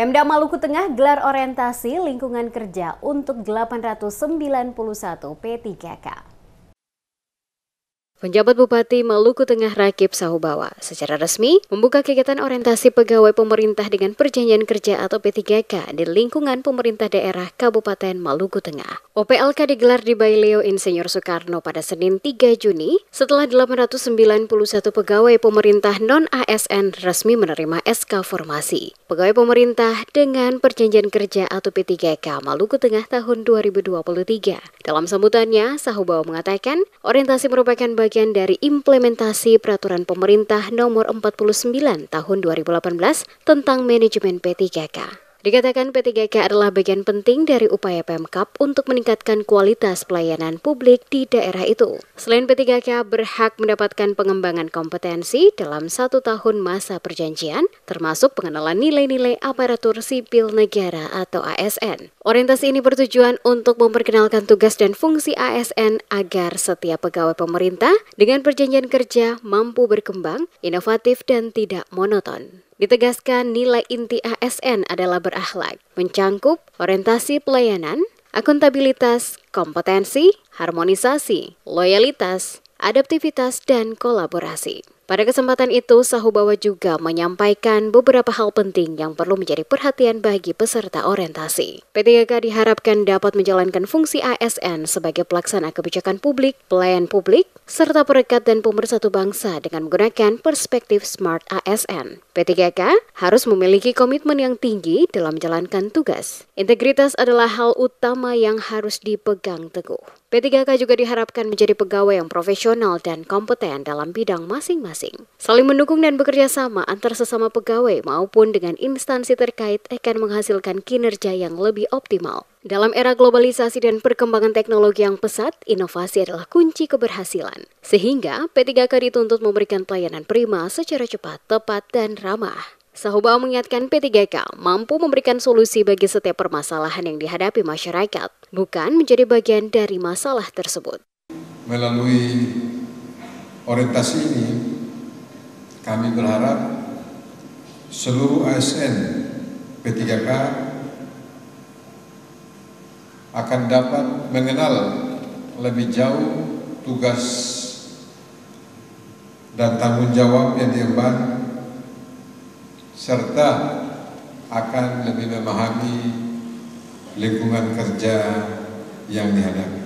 Pemda Maluku Tengah gelar orientasi lingkungan kerja untuk 891 P3K. Penjabat Bupati Maluku Tengah Rakib Sahubawa secara resmi membuka kegiatan orientasi pegawai pemerintah dengan perjanjian kerja atau P3K di lingkungan pemerintah daerah Kabupaten Maluku Tengah. OPLK digelar di Baileo Insinyur Soekarno pada Senin 3 Juni setelah 891 pegawai pemerintah non-ASN resmi menerima SK Formasi. Pegawai pemerintah dengan perjanjian kerja atau P3K Maluku Tengah tahun 2023. Dalam sambutannya, Sahubawa mengatakan orientasi merupakan bagian dari implementasi peraturan pemerintah nomor 49 tahun 2018 tentang manajemen P3K. Dikatakan P3K adalah bagian penting dari upaya Pemkab untuk meningkatkan kualitas pelayanan publik di daerah itu. Selain P3K berhak mendapatkan pengembangan kompetensi dalam 1 tahun masa perjanjian, termasuk pengenalan nilai-nilai aparatur sipil negara atau ASN. Orientasi ini bertujuan untuk memperkenalkan tugas dan fungsi ASN agar setiap pegawai pemerintah dengan perjanjian kerja mampu berkembang, inovatif, dan tidak monoton. Ditegaskan nilai inti ASN adalah berakhlak, mencangkup orientasi pelayanan, akuntabilitas, kompetensi, harmonisasi, loyalitas, adaptivitas, dan kolaborasi. Pada kesempatan itu, Sahubawa juga menyampaikan beberapa hal penting yang perlu menjadi perhatian bagi peserta orientasi. P3K diharapkan dapat menjalankan fungsi ASN sebagai pelaksana kebijakan publik, pelayan publik, serta perekat dan pemersatu bangsa dengan menggunakan perspektif Smart ASN. P3K harus memiliki komitmen yang tinggi dalam menjalankan tugas. Integritas adalah hal utama yang harus dipegang teguh. P3K juga diharapkan menjadi pegawai yang profesional dan kompeten dalam bidang masing-masing. Saling mendukung dan bekerja sama antar sesama pegawai maupun dengan instansi terkait akan menghasilkan kinerja yang lebih optimal. Dalam era globalisasi dan perkembangan teknologi yang pesat, inovasi adalah kunci keberhasilan. Sehingga P3K dituntut memberikan pelayanan prima secara cepat, tepat, dan ramah. Sahubawa mengingatkan P3K mampu memberikan solusi bagi setiap permasalahan yang dihadapi masyarakat, bukan menjadi bagian dari masalah tersebut. Melalui orientasi ini, kami berharap seluruh ASN P3K akan dapat mengenal lebih jauh tugas dan tanggung jawab yang diemban, serta akan lebih memahami lingkungan kerja yang dihadapi.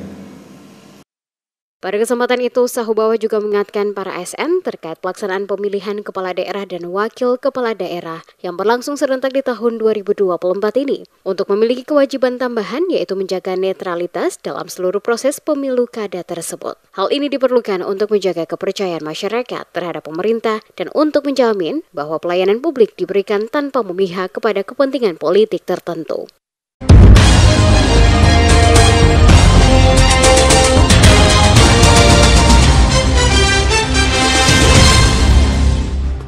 Pada kesempatan itu, Sahubawa juga mengingatkan para ASN terkait pelaksanaan pemilihan kepala daerah dan wakil kepala daerah yang berlangsung serentak di tahun 2024 ini untuk memiliki kewajiban tambahan yaitu menjaga netralitas dalam seluruh proses pemilu kada tersebut. Hal ini diperlukan untuk menjaga kepercayaan masyarakat terhadap pemerintah dan untuk menjamin bahwa pelayanan publik diberikan tanpa memihak kepada kepentingan politik tertentu.